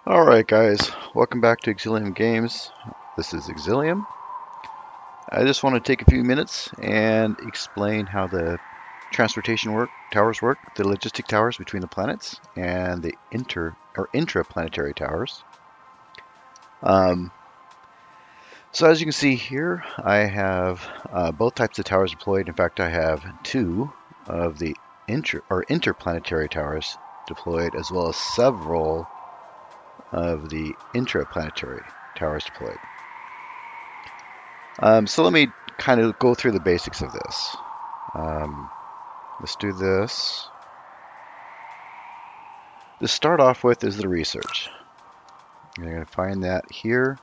Alright guys, welcome back to Exilium Games. This is Exilium. I just want to take a few minutes and explain how the towers work, the logistic towers between the planets and the intraplanetary towers. Um, so as you can see here, I have both types of towers deployed. In fact, I have two of the interplanetary towers deployed, as well as several of the intraplanetary towers deployed. So let me kind of go through the basics of this. Let's do this. To start off with is the research. You're going to find that here.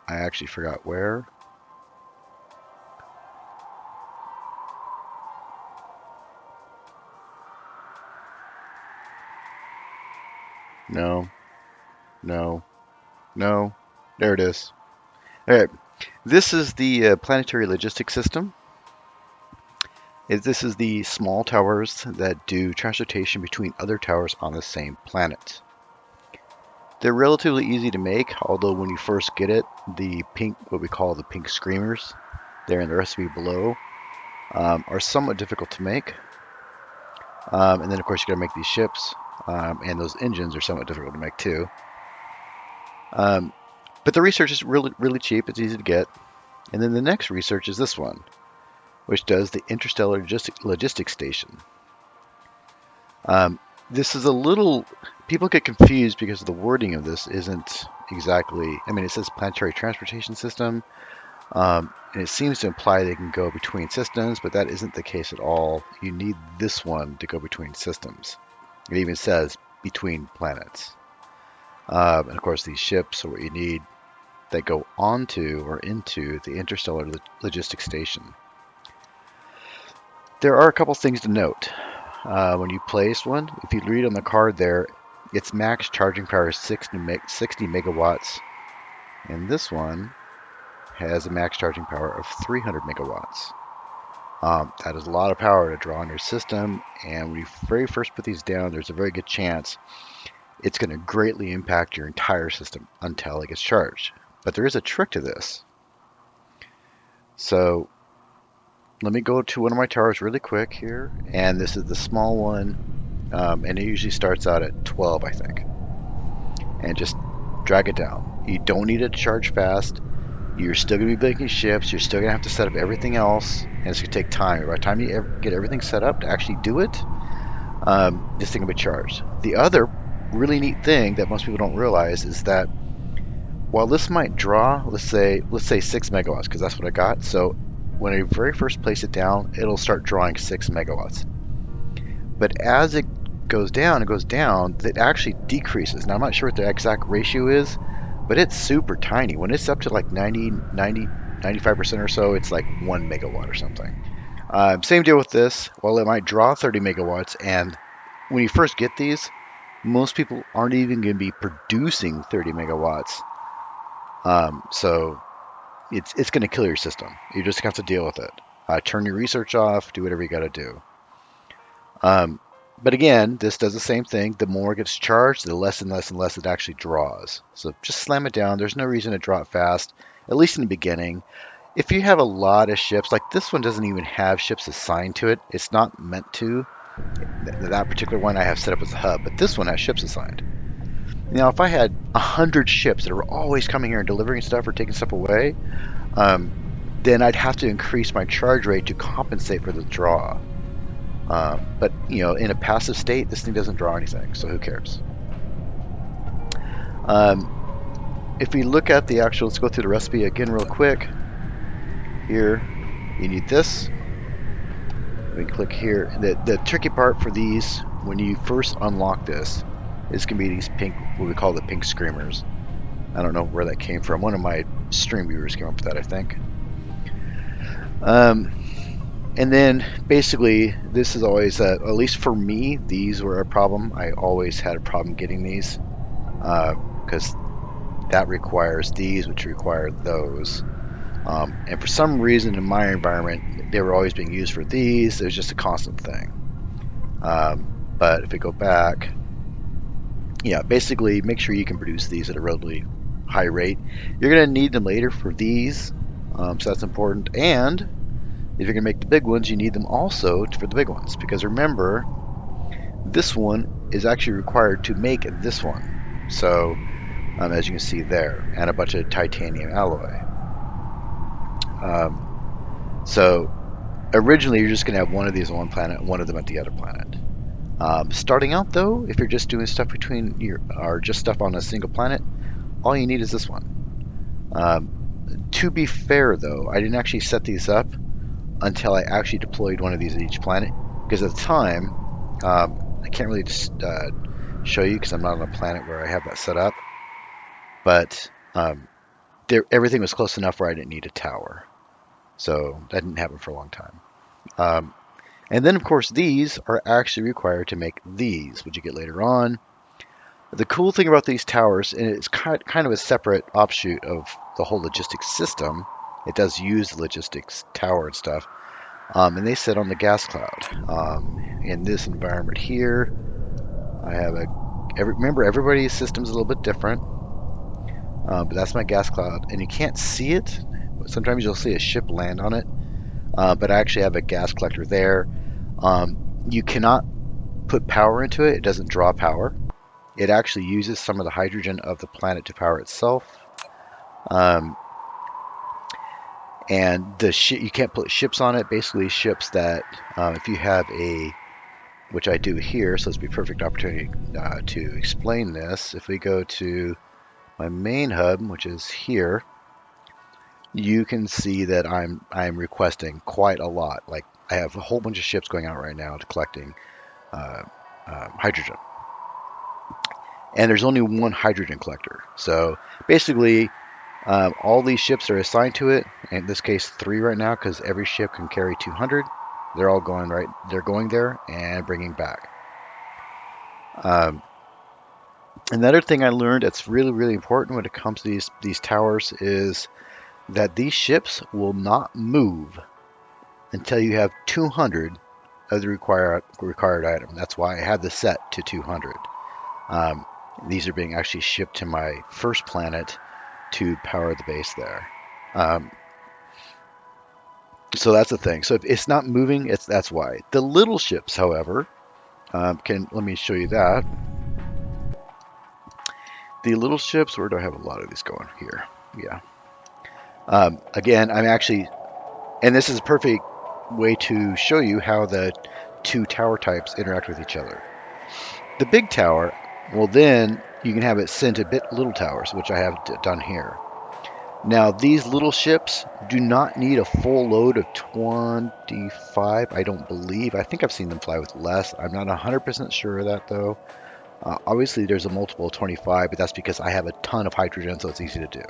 I actually forgot where. No, no, no. There it is. All right. This is the Planetary Logistics System. This is the small towers that do transportation between other towers on the same planet. They're relatively easy to make, although when you first get it, the pink, what we call the pink screamers, there in the recipe below, are somewhat difficult to make. And then of course you gotta make these ships, and those engines are somewhat difficult to make too. But the research is really cheap, it's easy to get. And then the next research is this one, which does the Interstellar Logistics Station. This is a little, people get confused because the wording of this isn't exactly, I mean, it says Planetary Transportation System, and it seems to imply they can go between systems, but that isn't the case at all. You need this one to go between systems. It even says between planets. And of course, these ships are what you need that go onto or into the Interstellar Logistics Station. There are a couple things to note. When you place one, if you read on the card there, its max charging power is 60 megawatts, and this one has a max charging power of 300 megawatts. That is a lot of power to draw on your system, and when you very first put these down, there's a very good chance it's going to greatly impact your entire system until it gets charged. But there is a trick to this. So let me go to one of my towers really quick here, and this is the small one, and it usually starts out at 12, I think. And just drag it down. You don't need it to charge fast. You're still going to be making ships. You're still going to have to set up everything else, and it's going to take time. By the time you get everything set up to actually do it, this thing will be charged. The other really neat thing that most people don't realize is that while this might draw, let's say 6 megawatts, because that's what I got. So when I very first place it down, it'll start drawing 6 megawatts. But as it goes down, it actually decreases. Now I'm not sure what the exact ratio is, but it's super tiny. When it's up to like 95% or so, it's like 1 megawatt or something. Same deal with this. Well, it might draw 30 megawatts, and when you first get these, most people aren't even going to be producing 30 megawatts. So it's going to kill your system. You just have to deal with it. Turn your research off, do whatever you got to do. But again, this does the same thing. The more it gets charged, the less and less and less it actually draws. So just slam it down. There's no reason to draw it fast, at least in the beginning. If you have a lot of ships, like this one doesn't even have ships assigned to it. It's not meant to. That particular one I have set up as a hub, but this one has ships assigned. Now, if I had 100 ships that were always coming here and delivering stuff or taking stuff away, then I'd have to increase my charge rate to compensate for the draw. But, you know, in a passive state, this thing doesn't draw anything, so who cares? If we look at the actual, let's go through the recipe again real quick. Here, you need this. We can click here. The tricky part for these, when you first unlock this, is going to be these pink, what we call the pink screamers. I don't know where that came from. One of my stream viewers came up with that, I think. And then basically, this is always, at least for me, these were a problem. I always had a problem getting these because that requires these, which require those. And for some reason in my environment, they were always being used for these. It was just a constant thing. But if we go back, yeah, basically make sure you can produce these at a relatively high rate. You're going to need them later for these, so that's important. And if you're going to make the big ones, you need them also for the big ones, because remember, this one is actually required to make this one. So as you can see there, and a bunch of titanium alloy. So originally you're just going to have one of these on one planet, one of them at the other planet. Starting out though, if you're just doing stuff or just stuff on a single planet, all you need is this one. To be fair though, I didn't actually set these up until I actually deployed one of these at each planet, because at the time, I can't really just show you because I'm not on a planet where I have that set up, but everything was close enough where I didn't need a tower. So that didn't happen for a long time. And then, of course, these are actually required to make these, which you get later on. The cool thing about these towers, and it's kind of a separate offshoot of the whole logistics system, it does use the logistics tower and stuff, and they sit on the gas cloud. In this environment here, I have remember, everybody's system is a little bit different, but that's my gas cloud, and you can't see it. Sometimes you'll see a ship land on it, but I actually have a gas collector there. You cannot put power into it. It doesn't draw power. It actually uses some of the hydrogen of the planet to power itself. And you can't put ships on it. Basically, ships that, if you have which I do here, so this would be a perfect opportunity to explain this. If we go to my main hub, which is here, you can see that I'm requesting quite a lot. Like, I have a whole bunch of ships going out right now to collecting hydrogen. And there's only one hydrogen collector. So basically, all these ships are assigned to it. In this case, 3 right now, because every ship can carry 200. They're all going right. They're going there and bringing back. Another thing I learned that's really, really important when it comes to these towers is that these ships will not move until you have 200 of the required item. That's why I had this set to 200. These are being actually shipped to my first planet to power the base there. So that's the thing. So if it's not moving, that's why. The little ships, however, let me show you that. The little ships, where do I have a lot of these going? Here. Yeah. Again, I'm actually, and this is a perfect way to show you how the 2 tower types interact with each other. The big tower, well, then you can have it sent to little towers, which I have done here. Now, these little ships do not need a full load of 25, I don't believe. I think I've seen them fly with less. I'm not 100% sure of that, though. Obviously, there's a multiple of 25, but that's because I have a ton of hydrogen, so it's easy to do.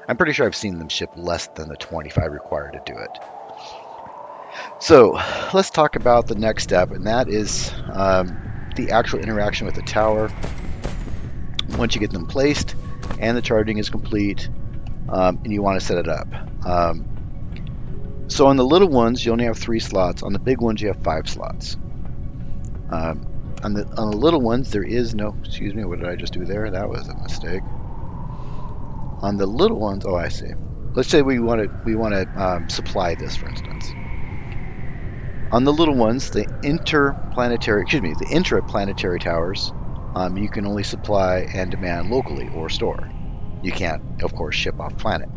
I'm pretty sure I've seen them ship less than the 25 required to do it. So, let's talk about the next step, and that is the actual interaction with the tower. Once you get them placed and the charging is complete, and you want to set it up. So on the little ones, you only have 3 slots. On the big ones, you have 5 slots. On the little ones, there is no. Excuse me, what did I just do there? That was a mistake. On the little ones, oh, I see. Let's say we want to supply this, for instance. On the little ones, the intraplanetary towers, you can only supply and demand locally or store. You can't, of course, ship off planet.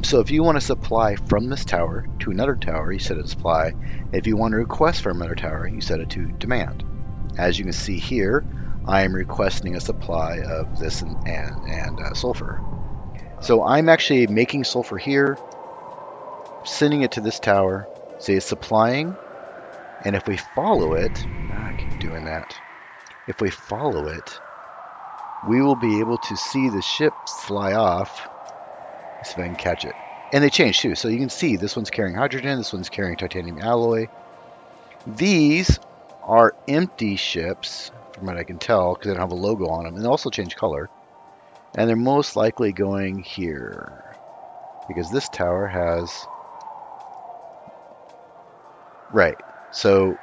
So if you want to supply from this tower to another tower, you set it to supply. If you want to request from another tower, you set it to demand. As you can see here, I am requesting a supply of this and sulfur. So I'm actually making sulfur here, sending it to this tower, say it's supplying, and if we follow it, I keep doing that. If we follow it, we will be able to see the ship fly off. See if I can catch it. And they change too. So you can see this one's carrying hydrogen, this one's carrying titanium alloy. These are empty ships, from what I can tell, because they don't have a logo on them, and they also change color. And they're most likely going here, because this tower has... Right. So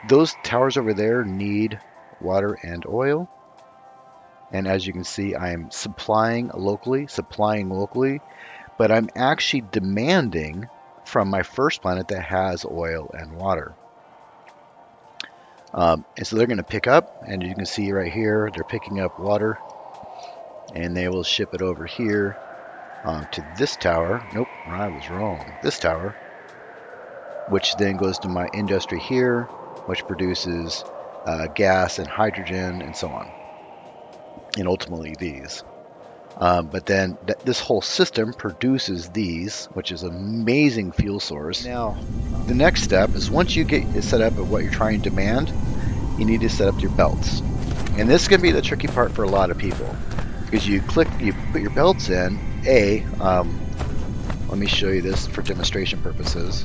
Those towers over there need water and oil. And as you can see, I'm supplying locally, but I'm actually demanding from my first planet that has oil and water. And so they're going to pick up, and you can see right here, they're picking up water, and they will ship it over here to this tower. Nope, I was wrong. This tower, which then goes to my industry here, which produces gas and hydrogen and so on, and ultimately these. But then this whole system produces these, which is an amazing fuel source. Now, the next step is once you get set up at what you're trying to demand, you need to set up your belts. And this can be the tricky part for a lot of people, because you put your belts in. Let me show you this for demonstration purposes.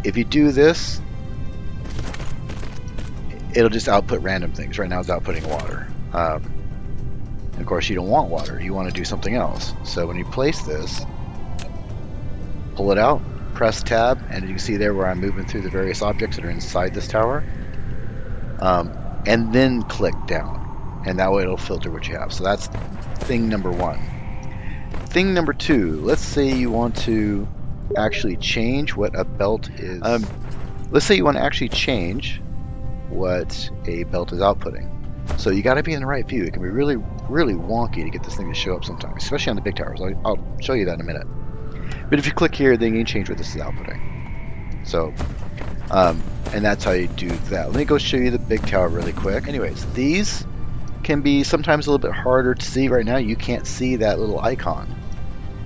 If you do this, it'll just output random things. Right now it's outputting water. And of course you don't want water, you want to do something else. So when you place this, pull it out, press tab, and you can see there where I'm moving through the various objects that are inside this tower, and then click down, and that way it'll filter what you have. So that's thing number one. Thing number two, let's say you want to actually change what a belt is. Let's say you want to actually change what a belt is outputting. So you got to be in the right view. It can be really, really wonky to get this thing to show up sometimes, especially on the big towers. I'll show you that in a minute. But if you click here, then you can change what this is outputting. So, and that's how you do that. Let me go show you the big tower really quick. Anyways, these can be sometimes a little bit harder to see. Right now, you can't see that little icon.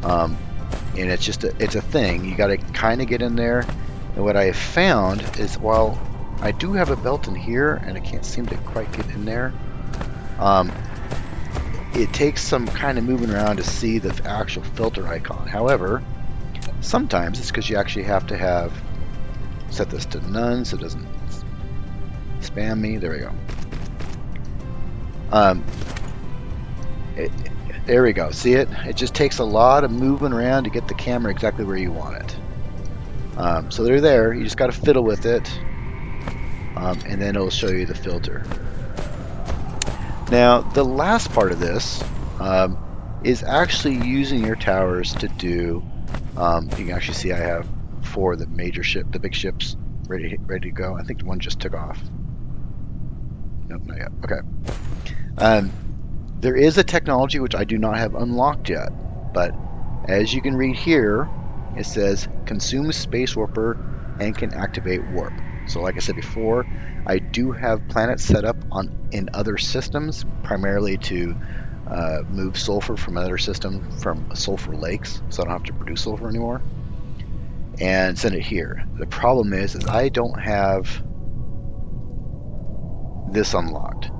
And it's just it's a thing. You got to kind of get in there. And what I have found is, while I do have a belt in here, and I can't seem to quite get in there. It takes some kind of moving around to see the actual filter icon. However, sometimes it's because you actually have to set this to none so it doesn't spam me. There we go. There we go. See it? It just takes a lot of moving around to get the camera exactly where you want it. So they're there. You just got to fiddle with it. And then it'll show you the filter. Now, the last part of this is actually using your towers to do. You can actually see I have 4 of the big ships ready to go. I think the one just took off. Nope, not yet. Okay. There is a technology which I do not have unlocked yet, but as you can read here, it says consume space warper and can activate warp. So like I said before, I do have planets set up in other systems, primarily to move sulfur from another system, from sulfur lakes, so I don't have to produce sulfur anymore, and send it here. The problem is I don't have this unlocked,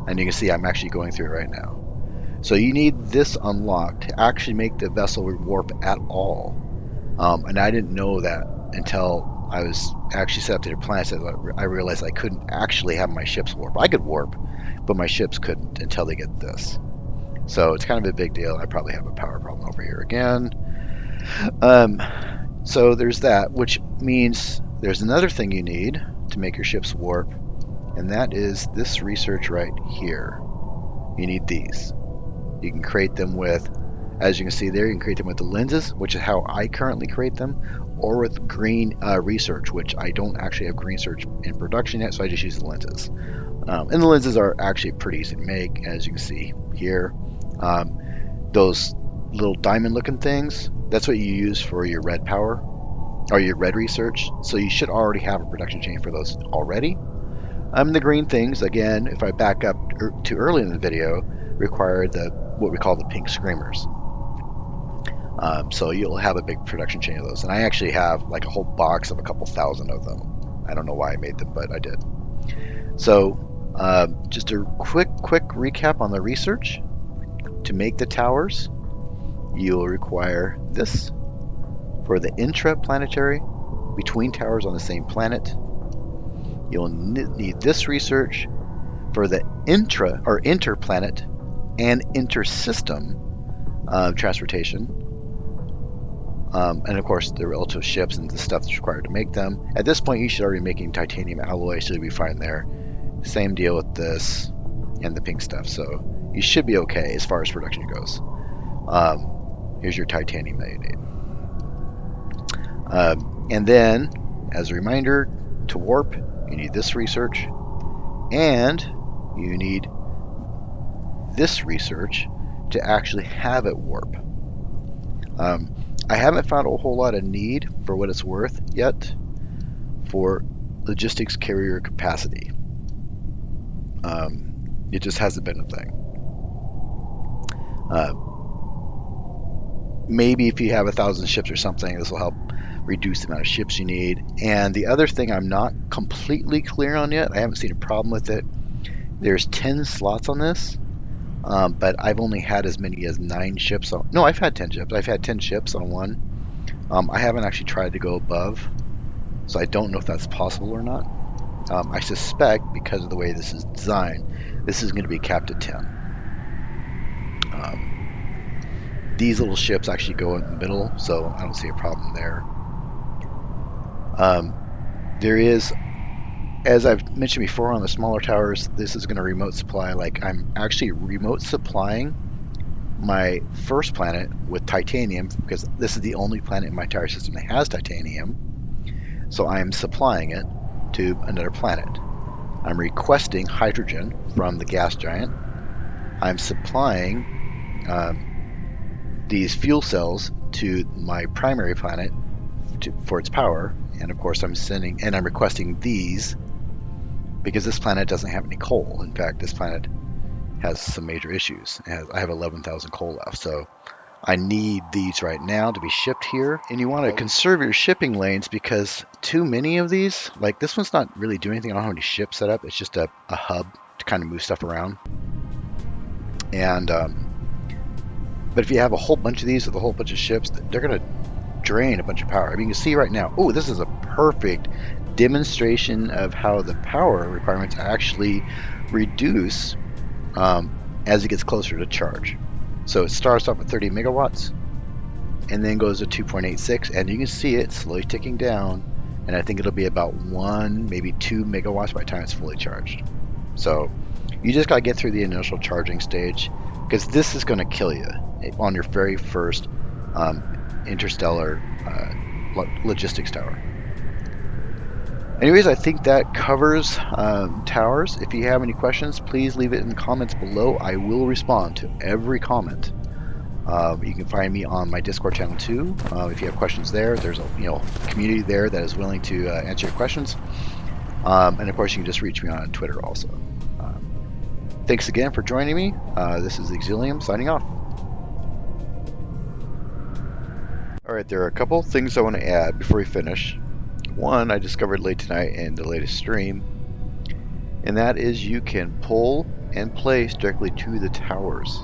and you can see I'm actually going through it right now. So you need this unlocked to actually make the vessel warp at all, and I didn't know that until I was actually set up to the planet. I realized I couldn't actually have my ships warp. I could warp, but my ships couldn't until they get this. So it's kind of a big deal. I probably have a power problem over here again. So there's that, which means there's another thing you need to make your ships warp, and that is this research right here. You need these. You can create them with, as you can see there, you can create them with the lenses, which is how I currently create them, or with green research, which I don't actually have green research in production yet, so I just use the lenses. And the lenses are actually pretty easy to make, as you can see here. Those little diamond looking things, that's what you use for your red power, or your red research, so you should already have a production chain for those already. The green things, again, if I back up to early in the video, require what we call the pink screamers. So you'll have a big production chain of those, and I actually have like a whole box of a couple thousand of them. I don't know why I made them, but I did. So just a quick recap on the research. To make the towers, you'll require this for the intraplanetary, between towers on the same planet. You'll need this research for the interplanet and intersystem transportation. And of course, the relative ships and the stuff that's required to make them. At this point, you should already be making titanium alloy, so you'll be fine there. Same deal with this and the pink stuff. So you should be okay as far as production goes. Here's your titanium that you need. And then, as a reminder, to warp, you need this research, and you need this research to actually have it warp. I haven't found a whole lot of need, for what it's worth, yet for logistics carrier capacity. It just hasn't been a thing. Maybe if you have 1,000 ships or something, this will help reduce the amount of ships you need. And the other thing I'm not completely clear on yet, I haven't seen a problem with it. There's 10 slots on this, but I've only had as many as 9 ships. No, I've had 10 ships. I've had 10 ships on one. I haven't actually tried to go above, so I don't know if that's possible or not. I suspect, because of the way this is designed, this is going to be capped at 10. These little ships actually go in the middle, so I don't see a problem there. There is, as I've mentioned before on the smaller towers, this is going to remote supply. Like, I'm actually remote supplying my first planet with titanium, because this is the only planet in my tower system that has titanium. So I'm supplying it to another planet. I'm requesting hydrogen from the gas giant. I'm supplying these fuel cells to my primary planet for its power, and of course I'm requesting these because this planet doesn't have any coal. In fact, this planet has some major issues. I have 11,000 coal left, so I need these right now to be shipped here. And you want to conserve your shipping lanes, because too many of these, like this one's not really doing anything. I don't have any ships set up. It's just a hub to kind of move stuff around. And but if you have a whole bunch of these with a whole bunch of ships, they're going to drain a bunch of power. I mean, you can see right now, oh, this is a perfect demonstration of how the power requirements actually reduce as it gets closer to charge. So it starts off at 30 megawatts and then goes to 2.86, and you can see it slowly ticking down, and I think it'll be about 1, maybe 2 megawatts by the time it's fully charged. So you just got to get through the initial charging stage, because this is going to kill you on your very first interstellar logistics tower. Anyways, I think that covers towers. If you have any questions, please leave it in the comments below. I will respond to every comment. You can find me on my Discord channel too. If you have questions there, there's a community there that is willing to answer your questions. And of course, you can just reach me on Twitter also. Thanks again for joining me. This is Exilium signing off. Alright, there are a couple things I want to add before we finish. One I discovered late tonight in the latest stream, and that is you can pull and place directly to the towers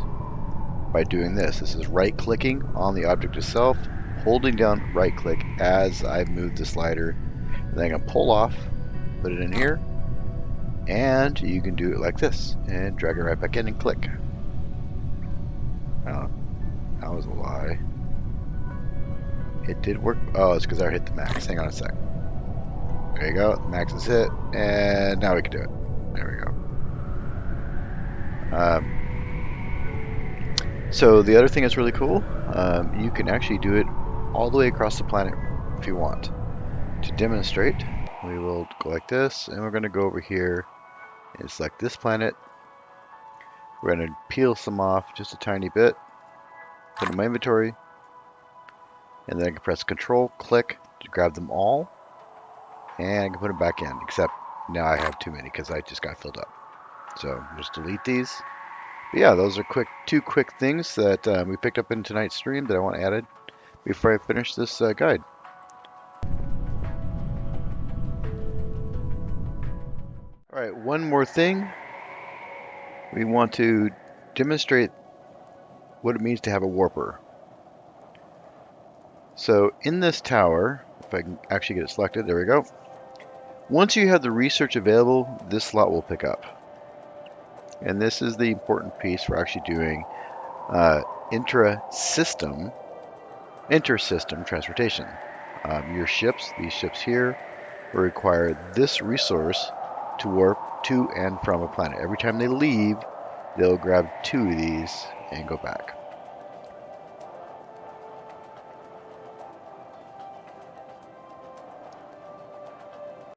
by doing this. This is right clicking on the object itself, holding down right click as I move the slider, and then I can pull off, put it in here, and you can do it like this and drag it right back in and click. Oh, that was a lie. It did work. Oh, it's because I hit the max. Hang on a sec. There you go. The max is hit, and now we can do it. There we go. So the other thing that's really cool, you can actually do it all the way across the planet if you want. To demonstrate, we will go like this, and we're going to go over here and select this planet. We're going to peel some off just a tiny bit, put in my inventory, and then I can press Control, click to grab them all, and I can put them back in, except now I have too many because I just got filled up. So just delete these. But yeah, those are two quick things that we picked up in tonight's stream that I want added before I finish this guide. Alright, one more thing. We want to demonstrate what it means to have a warper. So in this tower, if I can actually get it selected, there we go. Once you have the research available, this slot will pick up. And this is the important piece for actually doing intra-system Intersystem transportation. Your ships, these ships here, will require this resource to warp to and from a planet. Every time they leave, they'll grab two of these and go back.